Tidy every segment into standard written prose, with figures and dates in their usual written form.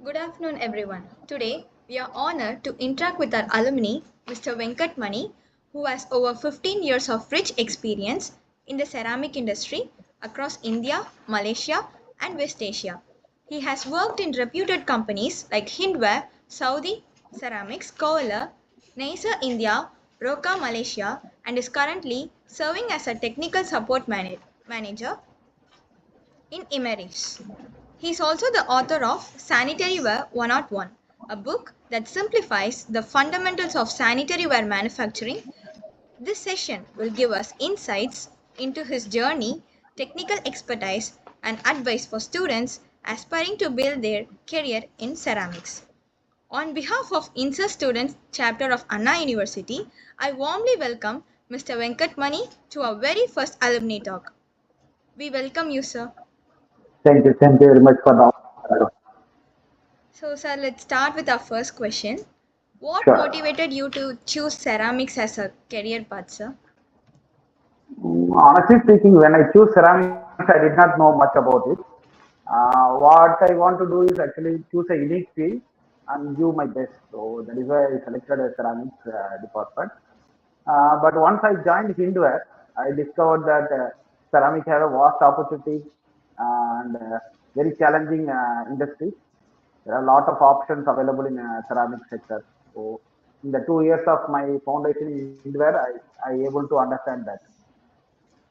Good afternoon, everyone. Today, we are honored to interact with our alumni, Mr. Venkat Mani, who has over 15 years of rich experience in the ceramic industry across India, Malaysia, and West Asia. He has worked in reputed companies like Hindware, Saudi Ceramics, Koala, Neisa India, Roka Malaysia, and is currently serving as a technical support manager in IMERYS. He is also the author of Sanitary Ware 101, a book that simplifies the fundamentals of sanitary ware manufacturing. This session will give us insights into his journey, technical expertise, and advice for students aspiring to build their career in ceramics. On behalf of INSA Students Chapter of Anna University, I warmly welcome Mr. Venkat Mani to our very first alumni talk. We welcome you, sir. Thank you very much for the offer. So, sir, let's start with our first question. What Sure. motivated you to choose ceramics as a career path, sir? Honestly speaking, when I choose ceramics, I did not know much about it. What I want to do is actually choose a unique field and give my best. So that is why I selected a ceramics department. But once I joined Hindware, I discovered that ceramic have a vast opportunity and very challenging industry. There are a lot of options available in ceramic sector. So in the 2 years of my foundation in Hindware, I able to understand that.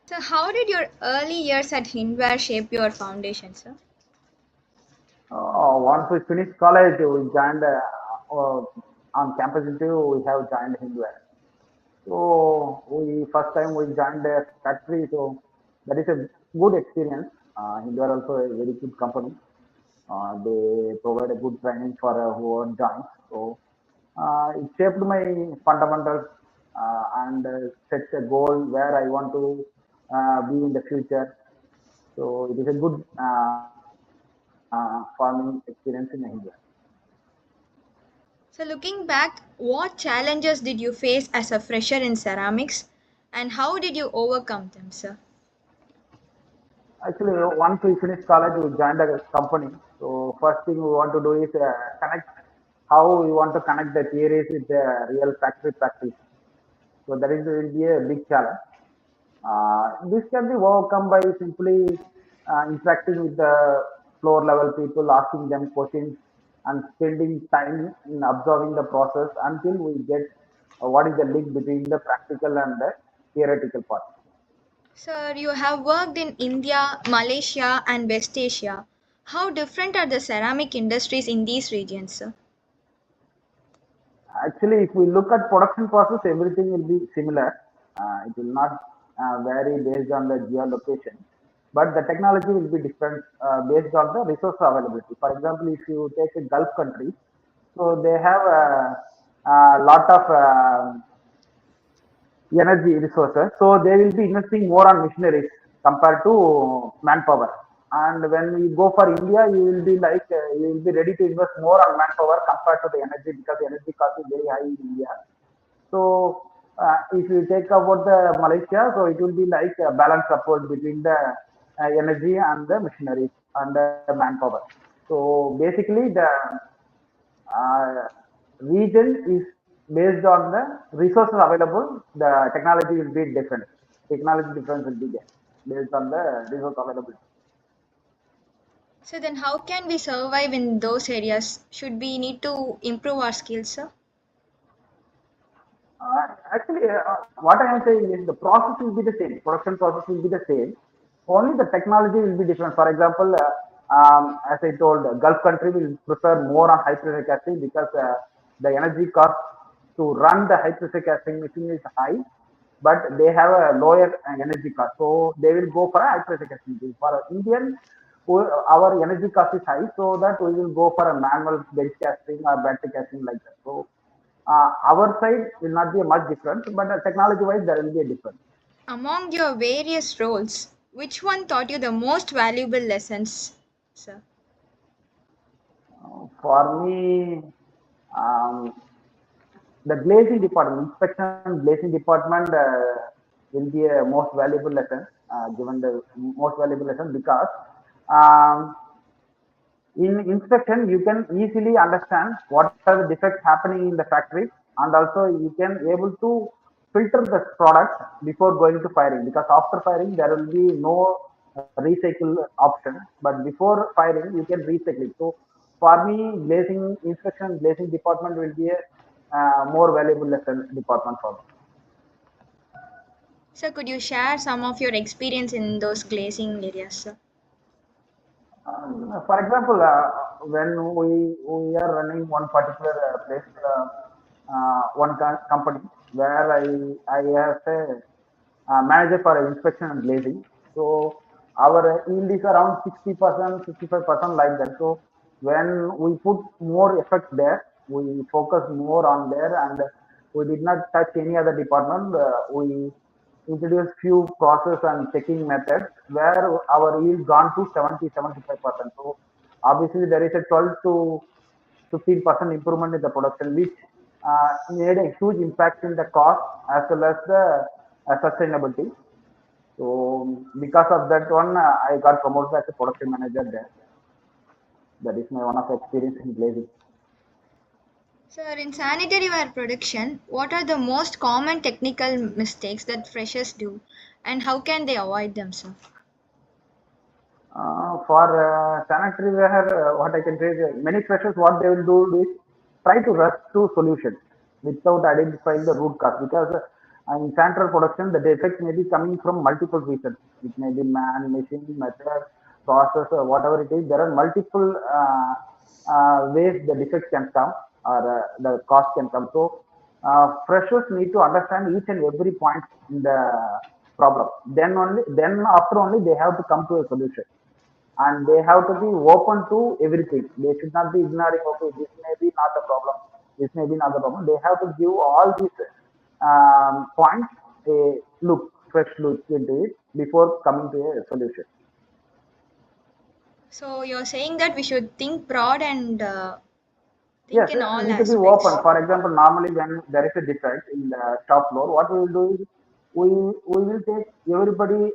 So, how did your early years at Hindware shape your foundation, sir? Once we finished college, we joined on campus interview. We have joined Hindware. So we first time we joined a factory. So that is a good experience. Hindware also a very good company. They provide a good training for who joins. So it shaped my fundamentals and set a goal where I want to be in the future. So it is a good farming experience in India. So, looking back, what challenges did you face as a fresher in ceramics and how did you overcome them, sir? Actually, once we finish college, we joined a company. So first thing we want to do is connect how we want to connect the theories with the real factory practice. So that is will be a big challenge. This can be overcome by simply interacting with the floor level people, asking them questions, and spending time in observing the process until we get what is the link between the practical and the theoretical part. Sir, you have worked in India, Malaysia, and West Asia. How different are the ceramic industries in these regions, sir? Actually, if we look at production process, everything will be similar. It will not vary based on the geolocation, but the technology will be different based on the resource availability. For example, if you take a Gulf country, so they have a lot of energy resources. So they will be investing more on machineries compared to manpower. And when we go for India, you will be like you will be ready to invest more on manpower compared to the energy because the energy cost is very high in India. So if you take about the Malaysia, so it will be like a balance support between the energy and the machineries and the manpower. So basically, the uh, region is based on the resources available. The technology will be different. Technology difference will be there based on the resource availability. So then how can we survive in those areas? Should we need to improve our skills, sir? Actually, what I am saying is the process will be the same. Production process will be the same. Only the technology will be different. For example, as I told, Gulf country will prefer more on high pressure casting because the energy cost to run the high pressure casting machine is high, but they have a lower energy cost. So they will go for a high pressure casting machine. For Indian, our energy cost is high, so that we will go for a manual bench casting or battery casting like that. So our side will not be a much difference, but technology wise there will be a difference. Among your various roles, which one taught you the most valuable lessons, sir? For me, um, the glazing department, inspection and glazing department will be a most valuable lesson, given the most valuable lesson because um, In inspection, you can easily understand what are the defects happening in the factory, and also you can able to filter the product before going to firing, because after firing there will be no recycle option, but before firing you can recycle it. So for me, glazing inspection glazing department will be a more valuable lesson department for me. So could you share some of your experience in those glazing areas, sir? For example, when we are running one particular place, one company where I have a manager for inspection and glazing. So our yield is around 60%, 55% like that. So when we put more effort there, we focus more on there, and we did not touch any other department. We introduced few process and checking methods where our yield gone to 70-75%. So obviously there is a 12 to 15% improvement in the production, which made a huge impact in the cost as well as the sustainability. So because of that one, I got promoted as a production manager there. That is my one of the experience in glazing. Sir, in sanitary ware production, what are the most common technical mistakes that freshers do, and how can they avoid them, sir? For sanitary ware, what I can say is many freshers, what they will do is try to rush to solution without identifying the root cause, because in sanitary production the defect may be coming from multiple reasons. It may be man, machine, method, process, or whatever it is. There are multiple ways the defect can come, or the cost can come. So freshers need to understand each and every point in the problem. Then after only they have to come to a solution, and they have to be open to everything. They should not be ignoring, okay, this may be not a problem, this may be not a problem. They have to give all these points a look, fresh look into it before coming to a solution. So you're saying that we should think broad and Yes, think in all need to be aspects. open. For example, normally when there is a defect in the shop floor, what we will do is we will take everybody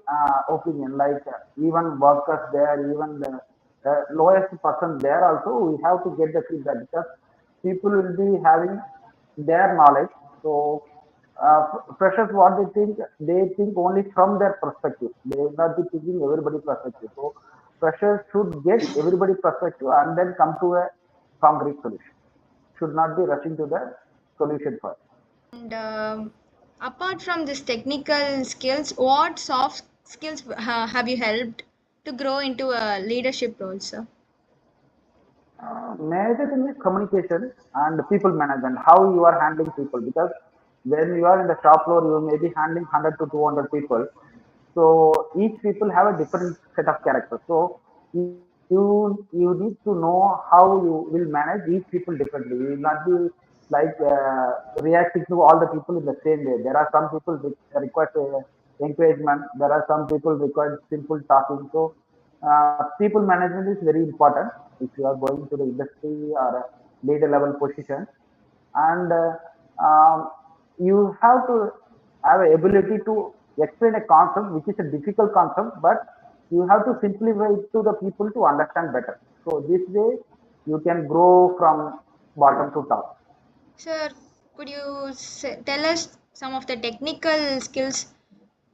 opinion, like even workers there, even the lowest person there also, we have to get the feedback, because people will be having their knowledge. So freshers, what they think only from their perspective. They will not be thinking everybody's perspective. So freshers should get everybody's perspective and then come to a concrete solution. Should not be rushing to the solution first. And apart from this technical skills, what soft skills have you helped to grow into a leadership role, sir? Major thing is communication and people management, how you are handling people, because when you are in the shop floor, you may be handling 100 to 200 people. So each people have a different set of characters. So you need to know how you will manage each people differently. You will not be like reacting to all the people in the same way. There are some people which require encouragement. There are some people require simple talking. So people management is very important if you are going to the industry or a leader level position, and you have to have a ability to explain a concept which is a difficult concept, but you have to simplify it to the people to understand better. So this way you can grow from bottom to top. Sir, could you tell us some of the technical skills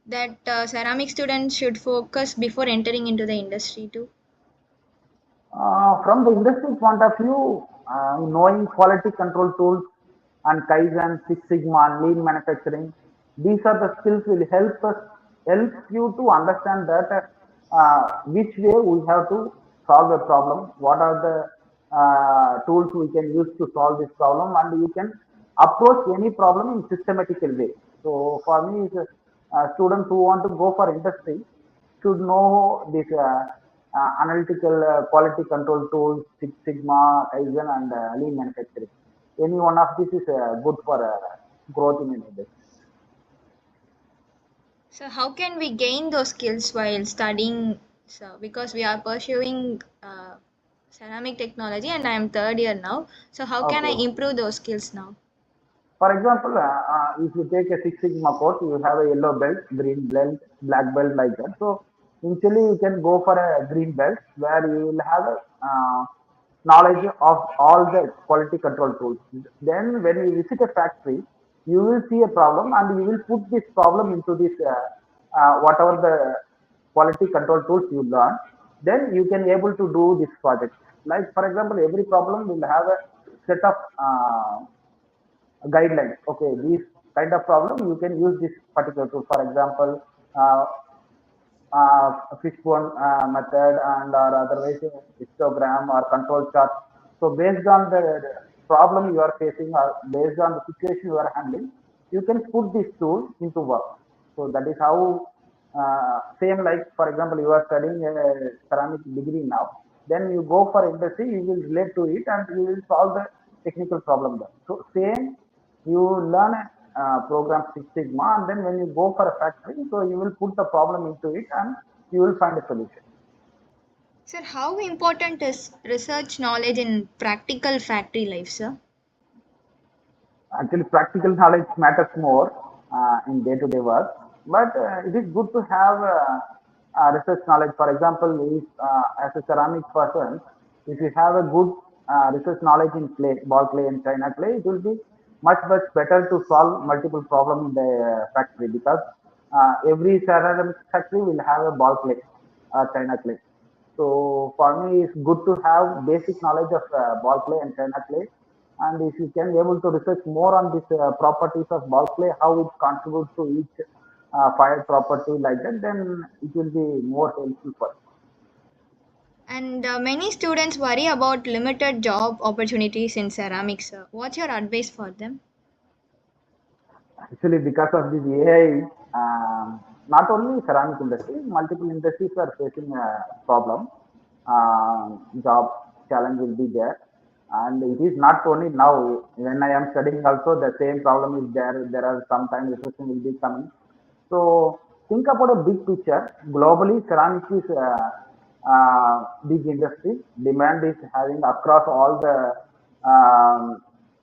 that ceramic students should focus before entering into the industry too? From the industry point of view, knowing quality control tools and Kaizen, Six Sigma, lean manufacturing, these are the skills will help you to understand that which way we have to solve a problem, what are the tools we can use to solve this problem, and you can approach any problem in systematical way. So for me, students who want to go for industry should know this analytical quality control tools, Six Sigma, Kaizen, and lean manufacturing. Any one of these is good for growth in an industry. So how can we gain those skills while studying, sir? Because we are pursuing ceramic technology and I am third year now. So how can I Okay. improve those skills now? For example, if you take a Six Sigma course, you have a yellow belt, green belt, black belt, like that. So initially you can go for a green belt where you will have knowledge of all the quality control tools. Then when you visit a factory, you will see a problem and you will put this problem into this whatever the quality control tools you learn. Then you can able to do this project. Like for example, every problem will have a set of guidelines. Okay, these kind of problem you can use this particular tool. For example, uh, fishbone method and or otherwise histogram or control chart. So based on the problem you are facing or based on the situation you are handling, you can put this tool into work. So that is how same like for example you are studying a ceramic degree now. Then you go for industry, you will relate to it and you will solve the technical problem there. So same you learn a program Six Sigma, and then when you go for a factory, so you will put the problem into it and you will find a solution. Sir, how important is research knowledge in practical factory life, sir? Actually, practical knowledge matters more in day-to-day work, but it is good to have research knowledge. For example, if as a ceramic person, if you have a good research knowledge in clay, ball clay and china clay, it will be much better to solve multiple problems in the factory because every ceramic factory will have a ball clay or china clay. So for me, it's good to have basic knowledge of ball clay and china clay. And if you can able to research more on these properties of ball clay, how it contributes to each fire property like that, then it will be more helpful for you. And many students worry about limited job opportunities in ceramics, sir. What's your advice for them? Actually, because of this AI, not only ceramic industry, multiple industries are facing a problem. Job challenge will be there, and it is not only now. When I am studying, also the same problem is there. There are sometimes recession will be coming. So think about a big picture. Globally, ceramic is big industry. Demand is having across all the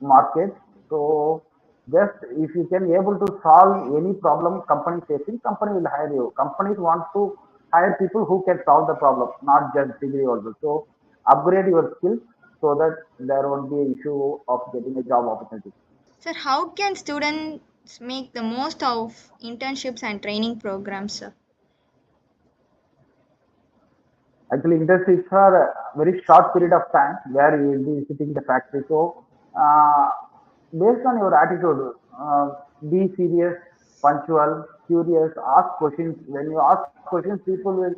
markets. So just if you can able to solve any problem company facing, company will hire you. Companies want to hire people who can solve the problem, not just degree holder. So upgrade your skills so that there won't be an issue of getting a job opportunity. Sir, how can students make the most of internships and training programs, sir? Actually, industries are a very short period of time where you will be visiting the factory. So, based on your attitude, be serious, punctual, curious, ask questions. When you ask questions, people will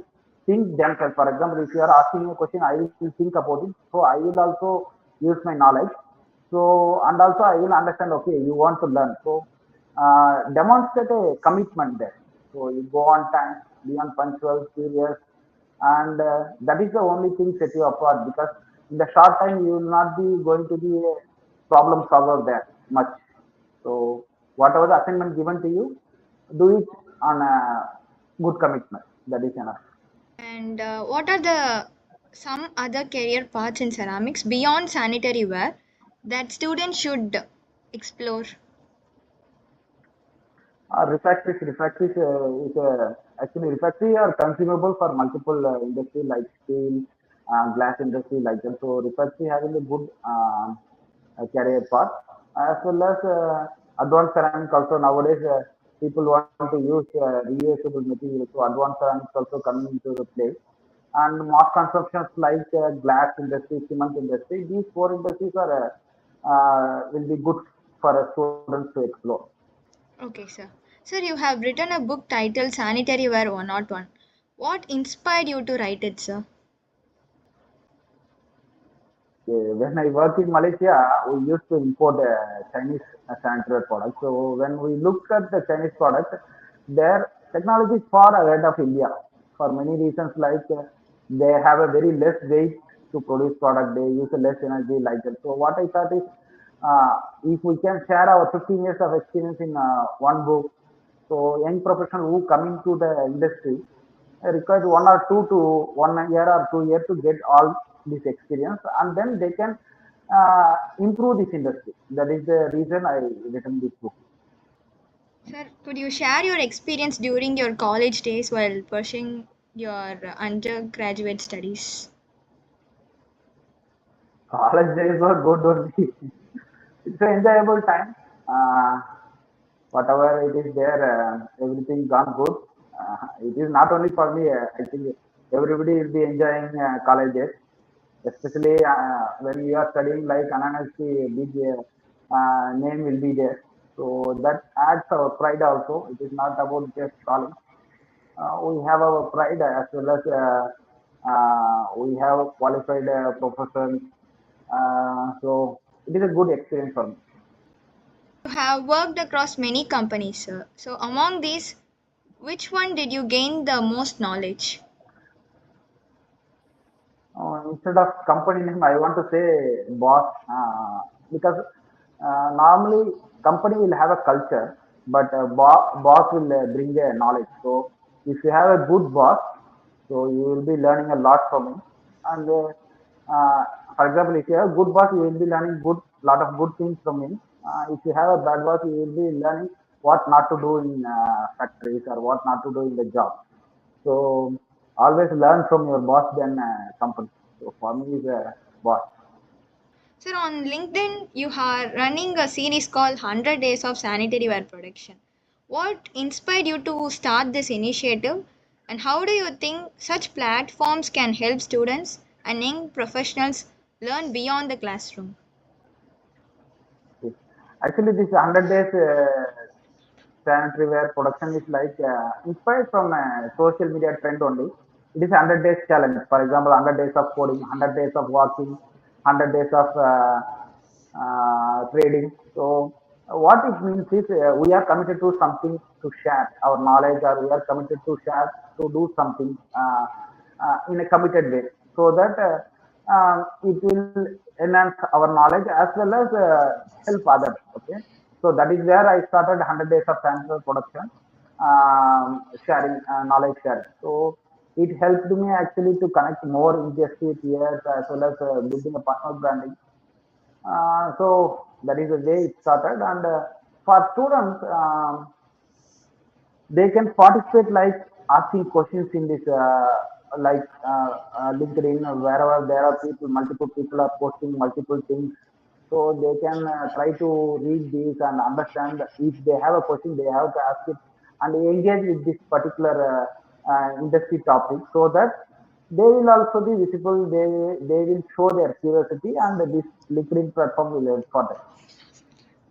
think themselves. For example, if you are asking a question, I will think about it. So, I will also use my knowledge. So, and also I will understand, okay, you want to learn. So, demonstrate a commitment there. So, you go on time, be on punctual, curious, and that is the only thing set you apart because in the short time you will not be going to be a problem solver there much. So whatever the assignment given to you, do it on a good commitment. That is enough. And what are the some other career paths in ceramics beyond sanitary ware that students should explore? Refractories actually refractory are consumable for multiple industry like steel, glass industry like that. So refractory having a good career path as well as advanced ceramics also nowadays people want to use reusable materials. So advanced ceramics also coming into the play. And mass consumptions like glass industry, cement industry, these four industries are will be good for students to explore. Okay, sir. Sir, you have written a book titled Sanitary Ware 101. What inspired you to write it, sir? When I worked in Malaysia, we used to import Chinese sanitary products. So when we looked at the Chinese products, their technology is far ahead of India for many reasons. Like they have a very less weight to produce product, they use a less energy like that. So what I thought is, if we can share our 15 years of experience in one book, so young professional who come into the industry requires 1 or 2 to 1 year or 2 years to get all this experience, and then they can improve this industry. That is the reason I written this book. Sir, could you share your experience during your college days while pursuing your undergraduate studies? College days were good only. It's an enjoyable time. Uh, Whatever it is there, everything gone good. It is not only for me. I think everybody will be enjoying college days, especially when you are studying like Ananasi, big name will be there. So that adds our pride also. It is not about just college. We have our pride as well as we have qualified professionals. So it is a good experience for me. You have worked across many companies, sir. So, among these, which one did you gain the most knowledge? Instead of company name, I want to say boss because normally company will have a culture, but boss will bring the knowledge. So if you have a good boss, so you will be learning a lot from him. And for example, if you have a good boss, you will be learning good lot of good things from him. If you have a bad boss, you will be learning what not to do in factories or what not to do in the job. So always learn from your boss than company. So for me is a boss. Sir, on LinkedIn, you are running a series called 100 Days of Sanitary Ware Production. What inspired you to start this initiative, and how do you think such platforms can help students and young professionals learn beyond the classroom? Okay. Actually, this 100 days sanitary ware production is like inspired from a social media trend only. It is 100 days challenge. For example, 100 days of coding, 100 days of walking, 100 days of trading. So what it means is we are committed to something to share our knowledge, or we are committed to share to do something in a committed way, so that it will enhance our knowledge as well as help others. Okay, so that is where I started 100 days of transfer production, sharing, knowledge sharing. So it helped me actually to connect more industry peers as well as building a personal branding. So that is the way it started. And for students, they can participate like asking questions in this like LinkedIn, wherever there are people, multiple people are posting multiple things. So they can try to read these and understand. If they have a question, they have to ask it and engage with this particular industry topic, so that they will also be visible. They will show their curiosity, and this LinkedIn platform will help for them.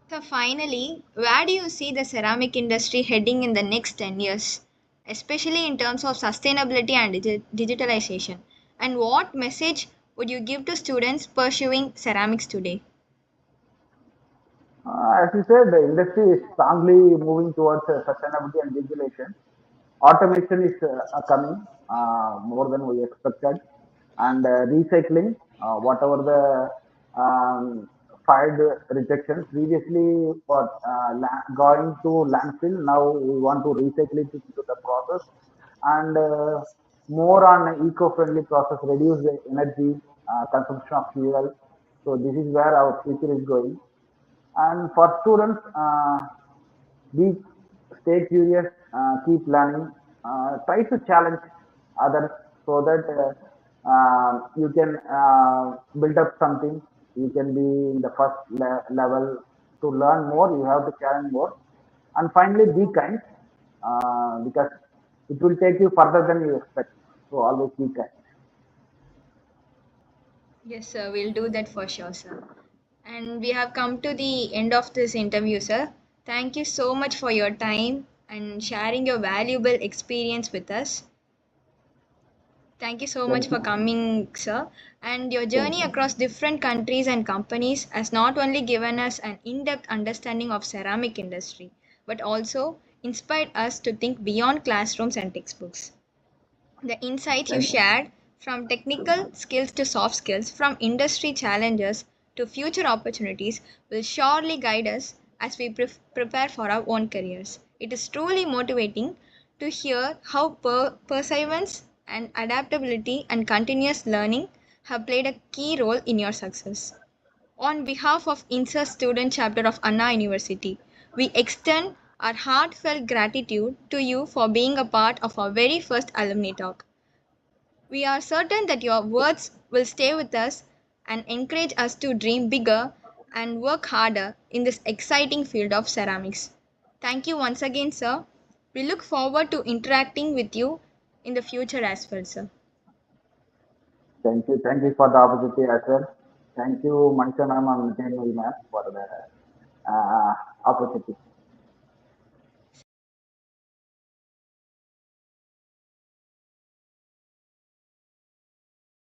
So, finally, where do you see the ceramic industry heading in the next 10 years, especially in terms of sustainability and digitalization? And what message would you give to students pursuing ceramics today? As you said, the industry is strongly moving towards sustainability and digitalization. Automation is coming more than we expected, and recycling, whatever the fired rejection previously for going to landfill, now we want to recycle it into the process, and more on eco-friendly process, reduce the energy consumption of fuel. So this is where our future is going. And for students, be stay curious, keep learning, try to challenge others, so that you can build up something. You can be in the first level. To learn more, you have to challenge more. And finally, be kind, because it will take you further than you expect. So always be kind. Yes, sir, we'll do that for sure, sir. And we have come to the end of this interview, sir. Thank you so much for your time and sharing your valuable experience with us. Thank you so much Thank for you. coming, sir. And your Thank journey you. across different countries and companies has not only given us an in-depth understanding of ceramic industry, but also inspired us to think beyond classrooms and textbooks. The insights you Thank you. shared, from technical skills to soft skills, from industry challenges to future opportunities, will surely guide us as we prepare for our own careers. It is truly motivating to hear how perseverance and adaptability and continuous learning have played a key role in your success. On behalf of INSA student chapter of Anna University, we extend our heartfelt gratitude to you for being a part of our very first alumni talk. We are certain that your words will stay with us and encourage us to dream bigger and work harder in this exciting field of ceramics. Thank you once again, sir. We look forward to interacting with you in the future as well, sir. Thank you. Thank you for the opportunity as well. Thank you, Manisha ma'am and Jane ma'am for the opportunity.